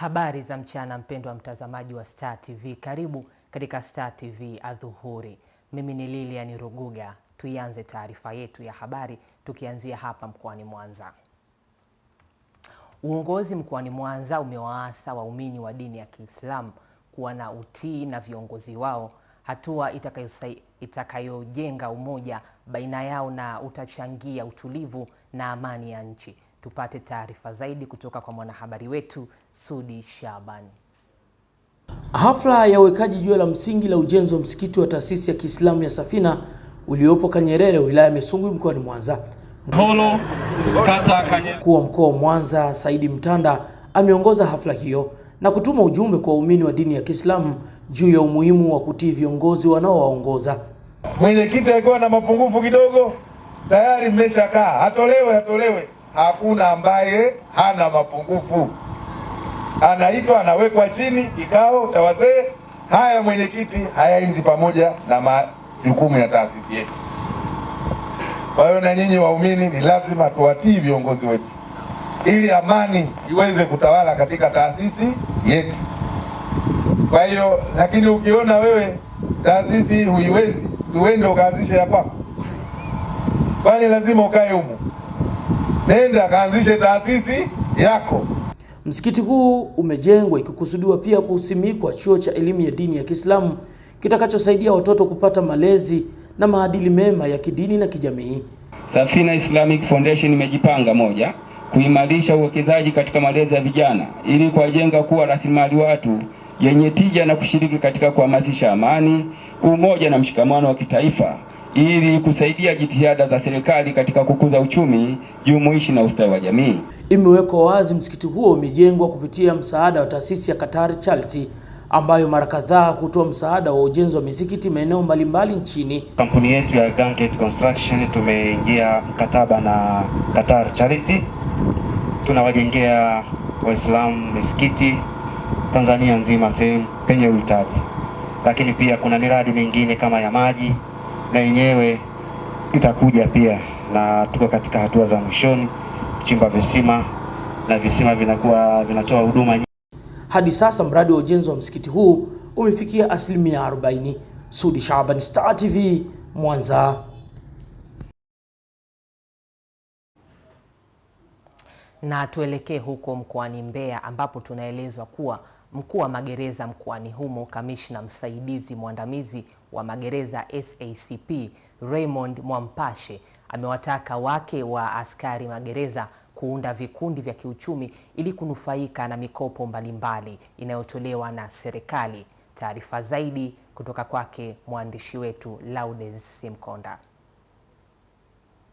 Habari za mchana mpendwa mtazamaji wa Star TV. Karibu katika Star TV Adhuhuri. Mimi ni Lilian Ruguga. Tuianze taarifa yetu ya habari tukianzia hapa mkoani Mwanza. Uongozi mkoani Mwanza umewaasa waumini wa dini ya Kiislamu kuwa na utii na viongozi wao, hatua itakayojenga umoja baina yao na utachangia utulivu na amani ya nchi. Tupate taarifa zaidi kutoka kwa mwanahabari wetu Sudi Shaban. Hafla ya uwekaji jiwe la msingi la ujenzi wa msikiti wa taasisi ya Kiislamu ya Safina uliopo Kanyerere, wilaya ya Misungwi, mkoani Mwanza. Mkuu wa mkoa wa Mwanza Saidi Mtanda ameongoza hafla hiyo na kutuma ujumbe kwa waumini wa dini ya Kiislamu juu ya umuhimu wa kutii viongozi wanaowaongoza. Mwenyekiti akiwa na mapungufu kidogo tayari mmeshakaa, atolewe. Hakuna ambaye hana mapungufu. Anaitwa, anawekwa chini kikao cha wazee. Haya mwenyekiti, hayaendi pamoja na majukumu ya taasisi yetu. Kwa hiyo na nyinyi waumini ni lazima tuwatii viongozi wetu ili amani iweze kutawala katika taasisi yetu. Kwa hiyo, lakini ukiona wewe taasisi huiwezi, uende ukaanzishe hapa. Kwani lazima ukae humu? Nenda kaanzishe taasisi yako. Msikiti huu umejengwa ikikusudiwa pia kusimikwa chuo cha elimu ya dini ya Kiislamu kitakachosaidia watoto kupata malezi na maadili mema ya kidini na kijamii. Safina Islamic Foundation imejipanga: moja, kuimarisha uwekezaji katika malezi ya vijana ili kuwajenga kuwa rasilimali watu yenye tija na kushiriki katika kuhamasisha amani, umoja na mshikamano wa kitaifa ili kusaidia jitihada za serikali katika kukuza uchumi jumuishi na ustawi wa jamii. Imewekwa wazi msikiti huo umejengwa kupitia msaada wa taasisi ya Qatar Charity ambayo mara kadhaa hutoa msaada wa ujenzi wa misikiti maeneo mbalimbali nchini. Kampuni yetu ya Gangate Construction tumeingia mkataba na Qatar Charity. Tunawajengea Waislamu misikiti Tanzania nzima sehemu penye uhitaji. Lakini pia kuna miradi mingine kama ya maji na yenyewe itakuja pia, na tuko katika hatua za mwishoni kuchimba visima na visima vinatoa huduma. Hadi sasa mradi wa ujenzi wa msikiti huu umefikia 40%. Sudi Shaban, Star TV, Mwanza. Na tuelekee huko mkoani Mbeya ambapo tunaelezwa kuwa mkuu wa magereza mkoani humo, kamishna msaidizi mwandamizi wa magereza SACP Raymond Mwampashe amewataka wake wa askari magereza kuunda vikundi vya kiuchumi ili kunufaika na mikopo mbalimbali inayotolewa na serikali. Taarifa zaidi kutoka kwake mwandishi wetu Laudes Simkonda.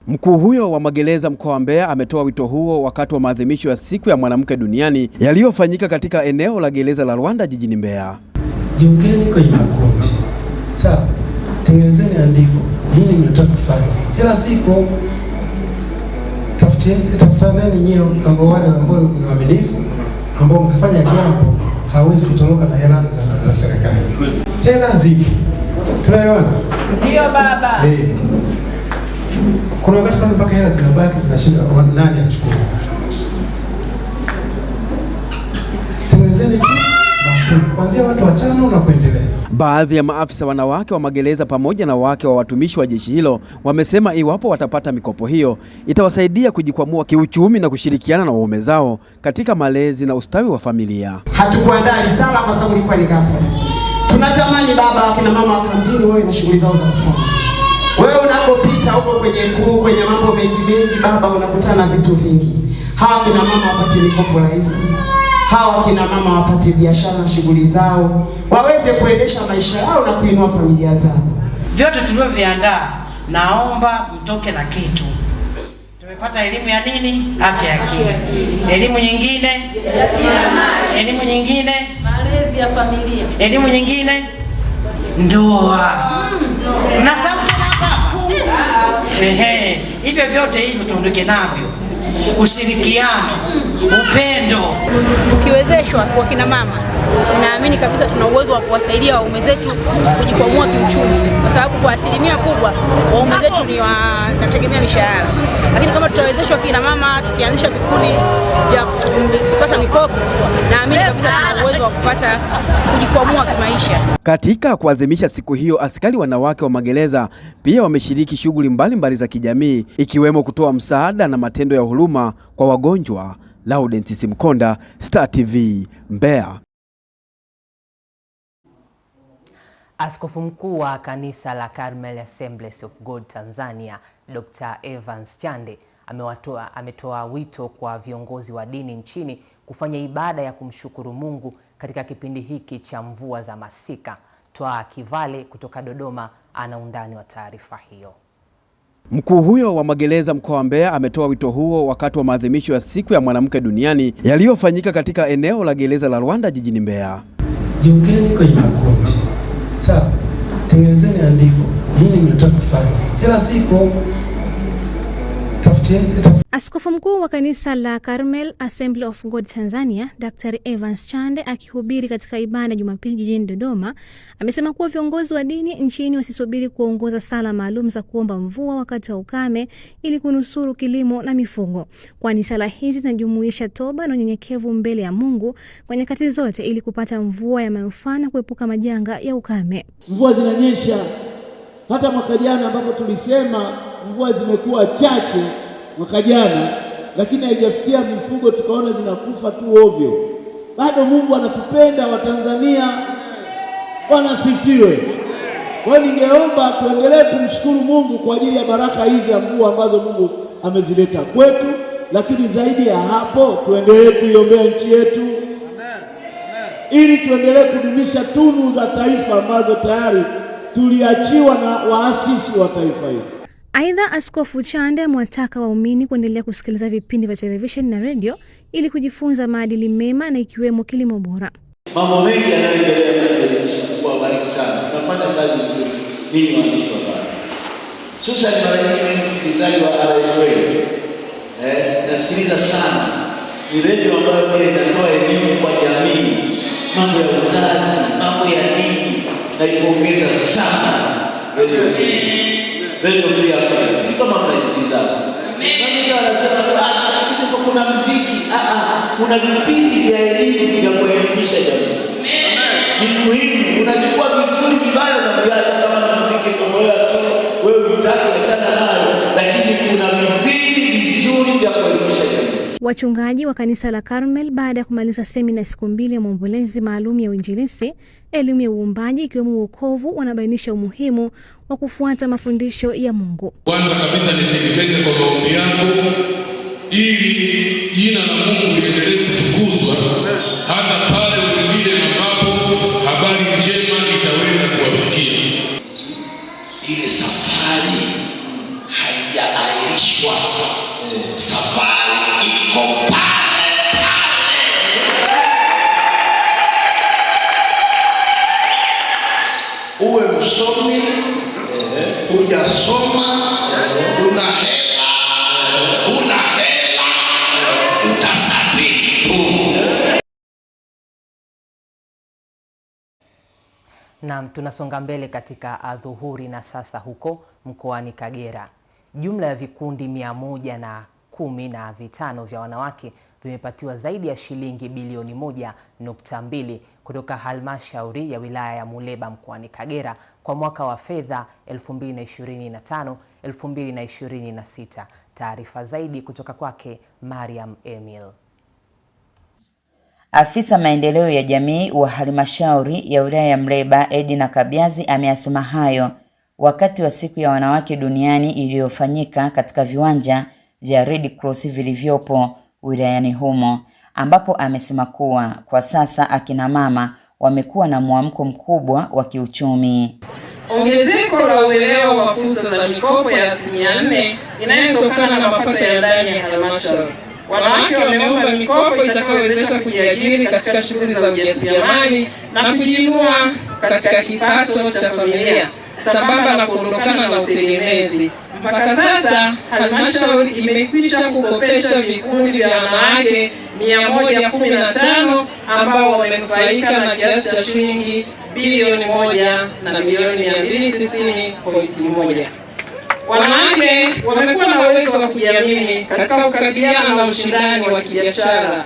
Mkuu huyo wa magereza mkoa wa Mbeya ametoa wito huo wakati wa maadhimisho ya siku ya mwanamke duniani yaliyofanyika katika eneo la gereza la Rwanda jijini Mbeya. Jiungeni kwenye makundi. Sawa, tengenezeni andiko. Nini mnataka kufanya? Hela ziko. Tafutaneni nyewe wale ambao ni waaminifu, ambao mkifanya jambo hawezi kutoroka na hela za serikali. Hela zipo. Tunaelewana? Ndio baba. Kuna wakati fulani mpaka hela zinabaki zinashinda nani achukue. Tengenezeni kuanzia watu watano na kuendelea. Baadhi ya maafisa wanawake wa magereza pamoja na wake wa watumishi wa jeshi hilo wamesema iwapo watapata mikopo hiyo itawasaidia kujikwamua kiuchumi na kushirikiana na waume zao katika malezi na ustawi wa familia. Hatukuandaa risala kwa sababu ilikuwa ni ghafla. Tunatamani baba, akina mama wa kambini wewe na shughuli zao za kufanya. Wewe unakopita huko kwenye mambo mengi baba, unakutana na vitu vingi. Hawa kina mama wapate mikopo rahisi. Hawa kina mama wapate biashara na shughuli zao, waweze kuendesha maisha yao na kuinua familia zao. Vyote tulivyoviandaa, naomba mtoke na kitu. Tumepata elimu ya nini? Afya ya akili. Elimu nyingine? Elimu nyingine? Malezi ya familia. Elimu nyingine? Ndoa. Na sauti na baba. Hivyo vyote hivyo tuondoke navyo. Ushirikiano, upendo. Tukiwezeshwa kwa kina mama, naamini kabisa tuna uwezo wa kuwasaidia waume zetu kujikwamua kiuchumi, kwa sababu kwa asilimia kubwa waume zetu ni wanategemea mishahara. Lakini kama tutawezeshwa kina mama, tukianzisha vikundi vya kupata mikopo, naamini kabisa wa kupata kujikwamua kimaisha. Katika kuadhimisha siku hiyo, askari wanawake wa magereza pia wameshiriki shughuli mbalimbali za kijamii ikiwemo kutoa msaada na matendo ya huruma kwa wagonjwa. Laudent Simkonda, Star TV, Mbeya. Askofu mkuu wa kanisa la Carmel Assemblies of God Tanzania, Dr. Evans Chande ametoa wito kwa viongozi wa dini nchini kufanya ibada ya kumshukuru Mungu katika kipindi hiki cha mvua za masika. Twaa Kivale kutoka Dodoma ana undani wa taarifa hiyo. Mkuu huyo wa magereza mkoa wa Mbeya ametoa wito huo wakati wa maadhimisho ya siku ya mwanamke duniani yaliyofanyika katika eneo la gereza la Rwanda jijini Mbeya. Jiungeni kwenye makundi. Sawa, tengenezeni andiko. Nini mnataka kufanya? Hela sipo. Askofu mkuu wa kanisa la Carmel Assembly of God Tanzania, Dr. Evans Chande, akihubiri katika ibada Jumapili jijini Dodoma, amesema kuwa viongozi wa dini nchini wasisubiri kuongoza sala maalum za kuomba mvua wakati wa ukame ili kunusuru kilimo na mifugo, kwani sala hizi zinajumuisha toba na unyenyekevu mbele ya Mungu kwa nyakati zote ili kupata mvua ya manufaa na kuepuka majanga ya ukame. Mvua zinanyesha hata mwaka jana ambapo tulisema mvua zimekuwa chache mwaka jana, lakini haijafikia mifugo tukaona zinakufa tu ovyo. Bado Mungu anatupenda wa Tanzania, wanasifiwe. Kwa hiyo ningeomba tuendelee kumshukuru Mungu kwa ajili ya baraka hizi ya mvua ambazo Mungu amezileta kwetu, lakini zaidi ya hapo tuendelee kuiombea nchi yetu ili tuendelee kudumisha tunu za taifa ambazo tayari tuliachiwa na waasisi wa taifa hili. Aidha, Askofu Chande amewataka waumini kuendelea kusikiliza vipindi vya televisheni na radio ili kujifunza maadili mema na ikiwemo kilimo bora. Mambo mengi yanayoendelea katika televisheni kwa bariki sana. Tunafanya kazi nzuri ninyi waandishi wa habari. Sasa ni mara nyingi msikilizaji wa RFA. Nasikiliza sana. Ni radio ambayo pia inatoa elimu kwa jamii. Mambo ya uzazi, mambo ya dini, na ipongeza sana radio Free Africa. Si kama mnasikiliza. Mimi nasema basi hizo kuna muziki, kuna vipindi vya elimu vya kuelimisha jamii. Ni muhimu, unachukua vizuri vibaya na viacha kama muziki tumeoa sio wewe utaki achana nayo, lakini kuna vipindi vizuri vya kuelimisha jamii. Wachungaji wa kanisa la Carmel baada ya kumaliza semina siku 2 ya maombolezi maalum ya uinjilisti, elimu ya uumbaji ikiwemo wokovu, wanabainisha umuhimu wa kufuata mafundisho ya Mungu. Kwanza kabisa nitegemeze kwa maombi yangu ili jina la Mungu liendelee kutukuzwa hasa pale wengine ambapo habari njema itaweza kuwafikia. Ile safari haijaahirishwa. Safari iko pale pale. Uwe msomi, hujasoma, una hela, utasafiri tu. Naam, tunasonga mbele katika adhuhuri na sasa huko mkoani Kagera. Jumla ya vikundi 115 vya wanawake vimepatiwa zaidi ya shilingi bilioni 1.2 kutoka halmashauri ya wilaya ya Muleba mkoani Kagera kwa mwaka wa fedha 2025-2026. Taarifa zaidi kutoka kwake Mariam Emil. Afisa maendeleo ya jamii wa halmashauri ya wilaya ya Muleba Edina Kabiazi ameyasema hayo wakati wa siku ya wanawake duniani iliyofanyika katika viwanja vya Red Cross vilivyopo wilayani humo, ambapo amesema kuwa kwa sasa akina mama wamekuwa na mwamko mkubwa wa kiuchumi. Ongezeko la uelewa wa fursa za mikopo ya 4% inayotokana na mapato ya ndani ya halmashauri. Wanawake wameomba mikopo itakayowezesha kujiajiri katika shughuli za ujasiriamali na kujiinua katika kipato cha familia sambamba na kuondokana na utegemezi. Mpaka sasa halmashauri imekwisha kukopesha vikundi vya wanawake 115 ambao wamenufaika na kiasi cha shilingi bilioni 1 na milioni 290.1. Wanawake wamekuwa na uwezo wa kujiamini katika kukabiliana na ushindani wa kibiashara.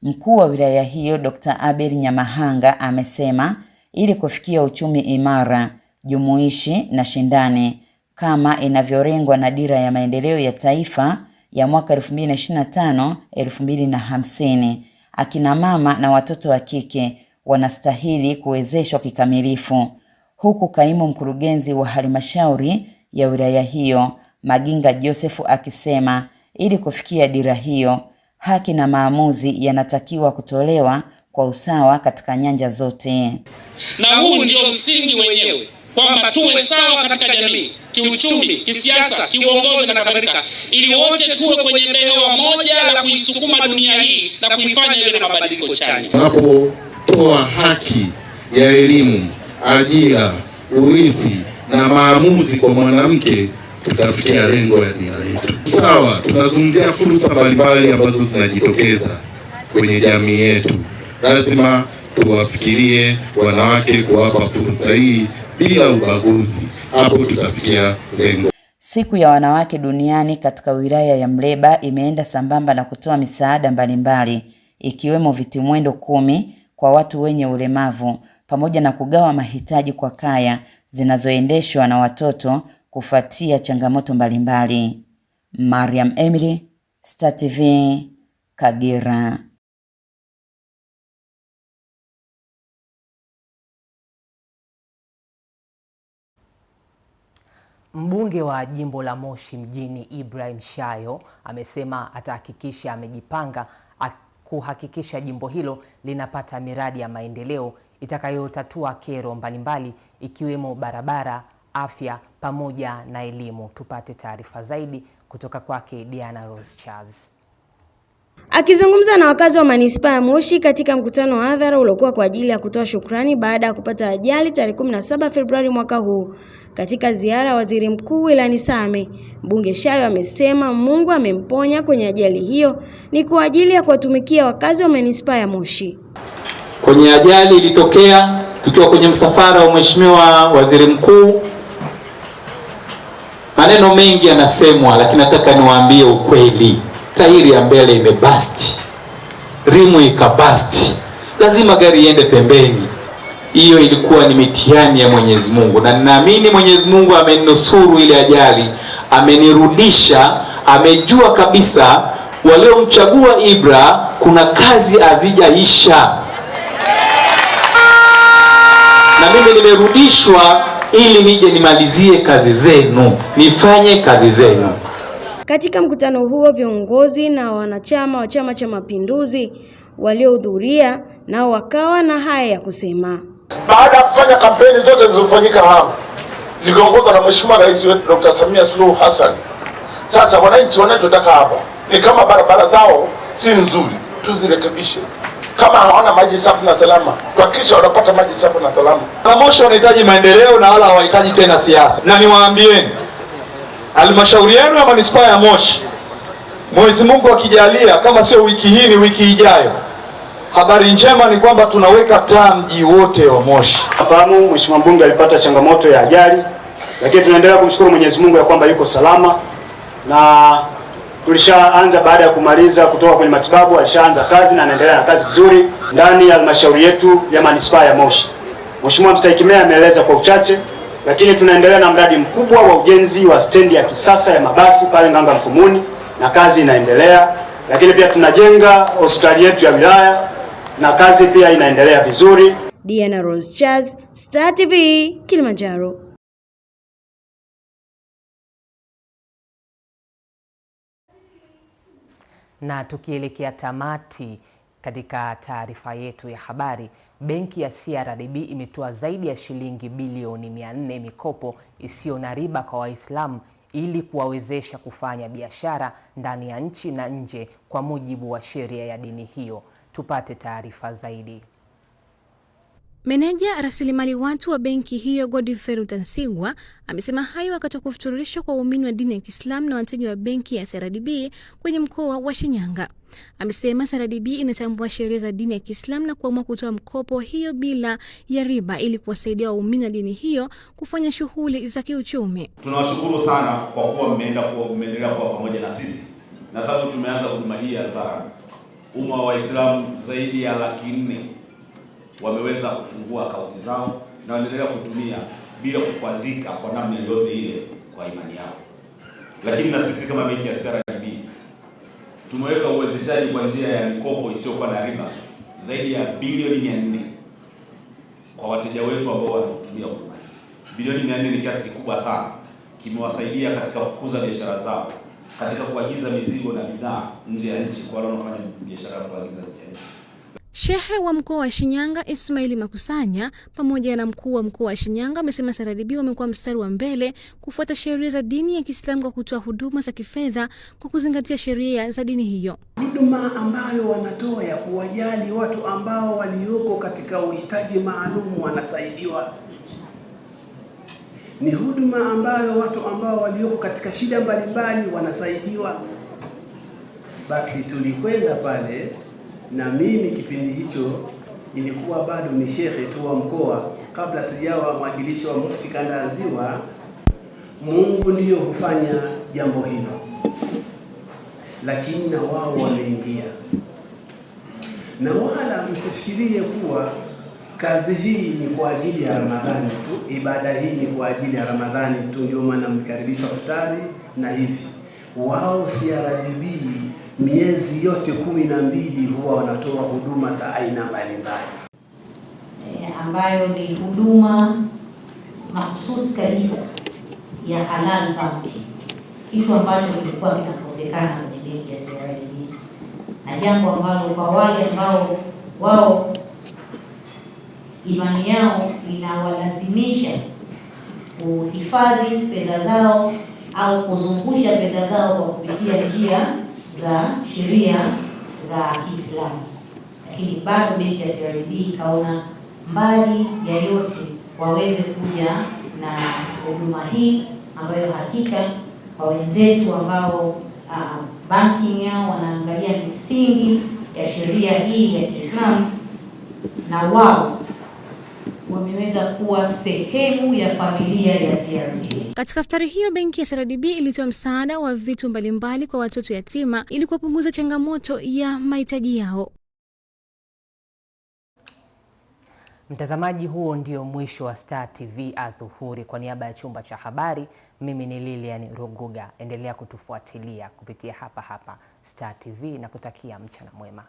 Mkuu wa wilaya hiyo Dr. Abel Nyamahanga amesema ili kufikia uchumi imara, jumuishi na shindani kama inavyorengwa na dira ya maendeleo ya taifa ya mwaka 2025-2050, akina mama na watoto wa kike wanastahili kuwezeshwa kikamilifu. Huku kaimu mkurugenzi wa halmashauri ya wilaya hiyo Maginga Joseph akisema ili kufikia dira hiyo, haki na maamuzi yanatakiwa kutolewa kwa usawa katika nyanja zote. Na huu ndio msingi wenyewe, kwamba tuwe sawa katika jamii, kiuchumi, kisiasa, kiuongozi na kadhalika, ili wote tuwe kwenye behewa moja la kuisukuma dunia hii na kuifanya iwe na mabadiliko chanya. Tunapotoa haki ya elimu, ajira, urithi na maamuzi kwa mwanamke, tutafikia lengo la dira yetu. Sawa, tunazungumzia fursa mbalimbali ambazo zinajitokeza kwenye jamii yetu. Lazima tuwafikirie wanawake, kuwapa fursa hii bila ubaguzi. Hapo tutafikia lengo. Siku ya wanawake duniani katika wilaya ya Mleba imeenda sambamba na kutoa misaada mbalimbali ikiwemo vitimwendo 10 kwa watu wenye ulemavu pamoja na kugawa mahitaji kwa kaya zinazoendeshwa na watoto kufuatia changamoto mbalimbali. Mariam Emily, Star TV, Kagera. Mbunge wa jimbo la Moshi mjini Ibrahim Shayo amesema atahakikisha amejipanga kuhakikisha jimbo hilo linapata miradi ya maendeleo itakayotatua kero mbalimbali ikiwemo barabara, afya pamoja na elimu. Tupate taarifa zaidi kutoka kwake Diana Rose Charles. Akizungumza na wakazi wa manispaa ya Moshi katika mkutano wa hadhara uliokuwa kwa ajili ya kutoa shukrani baada ya kupata ajali tarehe 17 Februari mwaka huu katika ziara ya Waziri Mkuu wilayani Same, Mbunge Shayo amesema Mungu amemponya kwenye ajali hiyo ni kwa ajili ya kuwatumikia wakazi wa manispaa ya Moshi. Kwenye ajali ilitokea tukiwa kwenye msafara wa Mheshimiwa Waziri Mkuu. Maneno mengi yanasemwa, lakini nataka niwaambie ukweli. Tairi ya mbele imebasti, rimu ikabasti, lazima gari iende pembeni. Hiyo ilikuwa ni mitihani ya Mwenyezi Mungu, na ninaamini Mwenyezi Mungu ameninusuru ile ajali, amenirudisha, amejua kabisa waliomchagua Ibra kuna kazi hazijaisha, na mimi nimerudishwa ili nije nimalizie kazi zenu, nifanye kazi zenu. Katika mkutano huo viongozi na wanachama wa Chama cha Mapinduzi waliohudhuria nao wakawa na haya ya kusema. Baada ya kufanya kampeni zote zilizofanyika hapa zikiongozwa na Mheshimiwa Rais wetu Dr. Samia Suluhu Hassan, sasa wananchi wanachotaka hapa ni kama barabara zao si nzuri, tuzirekebishe. Kama hawana maji safi na salama, tuhakikishe wanapata maji safi na salama. Na Moshi wanahitaji maendeleo na wala hawahitaji tena siasa. Na niwaambieni, halmashauri yenu ya manispaa ya Moshi, Mwenyezi Mungu akijalia, kama sio wiki hii ni wiki ijayo, habari njema ni kwamba tunaweka taa mji wote wa Moshi. Nafahamu Mheshimiwa Mbunge alipata changamoto ya ajali, lakini tunaendelea kumshukuru Mwenyezi Mungu ya kwamba yuko salama, na tulishaanza baada ya kumaliza kutoka kwenye matibabu, alishaanza kazi na anaendelea na kazi vizuri ndani ya halmashauri yetu ya manispaa ya Moshi. Mheshimiwa Mstahiki Meya ameeleza kwa uchache, lakini tunaendelea na mradi mkubwa wa ujenzi wa stendi ya kisasa ya mabasi pale Nganga Mfumuni na kazi inaendelea, lakini pia tunajenga hospitali yetu ya wilaya na kazi pia inaendelea vizuri. Diana Rose Charles, Star TV, Kilimanjaro. Na tukielekea tamati katika taarifa yetu ya habari, benki ya CRDB imetoa zaidi ya shilingi bilioni 400 mikopo isiyo na riba kwa Waislamu ili kuwawezesha kufanya biashara ndani ya nchi na nje kwa mujibu wa sheria ya dini hiyo. Tupate taarifa zaidi. Meneja rasilimali watu wa benki hiyo Godfrey Rutansigwa amesema hayo wakati wa kufuturishwa kwa waumini wa dini ya Kiislamu na wateja wa benki ya CRDB kwenye mkoa wa Shinyanga. Amesema CRDB inatambua sheria za dini ya Kiislamu na kuamua kutoa mkopo hiyo bila ya riba ili kuwasaidia waumini wa dini hiyo kufanya shughuli za kiuchumi. Tunawashukuru sana kwa kuwa mmeendelea kuwa pamoja na sisi na tangu tumeanza huduma hii ya Al-Barak. umma wa Waislamu zaidi ya 400,000 wameweza kufungua akaunti zao na wanaendelea kutumia bila kukwazika kwa namna yoyote ile kwa imani yao. Lakini na sisi kama benki ya CRDB tumeweka uwezeshaji kwa njia ya mikopo isiyokuwa na riba zaidi ya bilioni 400 kwa wateja wetu ambao wanatumia huduma. Bilioni 400 ni kiasi kikubwa sana, kimewasaidia katika kukuza biashara zao, katika kuagiza mizigo na bidhaa nje ya nchi kwa wale wanaofanya biashara kwa kuagiza nje ya nchi. Shehe wa mkoa wa Shinyanga Ismail Makusanya pamoja na mkuu wa mkoa wa Shinyanga wamesema CRDB wamekuwa mstari wa mbele kufuata sheria za dini ya Kiislamu kwa kutoa huduma za kifedha kwa kuzingatia sheria za dini hiyo. Huduma ambayo wanatoa ya kuwajali watu ambao walioko katika uhitaji maalum wanasaidiwa. Ni huduma ambayo watu ambao walioko katika shida mbalimbali wanasaidiwa. Basi tulikwenda pale na mimi kipindi hicho ilikuwa bado ni shekhe tu wa mkoa, kabla sijawa mwakilishi wa mufti kanda ya Ziwa. Mungu ndiyo hufanya jambo hilo, lakini na wao wameingia. Na wala msifikirie kuwa kazi hii ni kwa ajili ya Ramadhani tu, ibada hii ni kwa ajili ya Ramadhani tu, ndio maana mkaribishwa iftari na hivi. Wao CRDB miezi yote 12 huwa wanatoa huduma za aina mbalimbali, ambayo ni huduma mahususi kabisa ya halal banking, kitu ambacho kilikuwa kinakosekana kwenye benki ya CRDB, na jambo ambalo kwa wale ambao wao imani yao inawalazimisha kuhifadhi fedha zao au kuzungusha fedha zao kwa kupitia njia za sheria za Kiislamu, lakini bado benki ya CRDB ikaona mbali ya yote waweze kuja na huduma hii ambayo hakika kwa wenzetu ambao banking yao wanaangalia misingi ya sheria hii ya Kiislamu, na wao wameweza kuwa sehemu ya familia ya CRDB. Katika iftari hiyo, benki ya CRDB ilitoa msaada wa vitu mbalimbali kwa watoto yatima ili kupunguza changamoto ya mahitaji yao. Mtazamaji, huo ndio mwisho wa Star TV adhuhuri. Kwa niaba ya chumba cha habari, mimi ni Lilian Ruguga. Endelea kutufuatilia kupitia hapa Star TV na kutakia mchana mwema.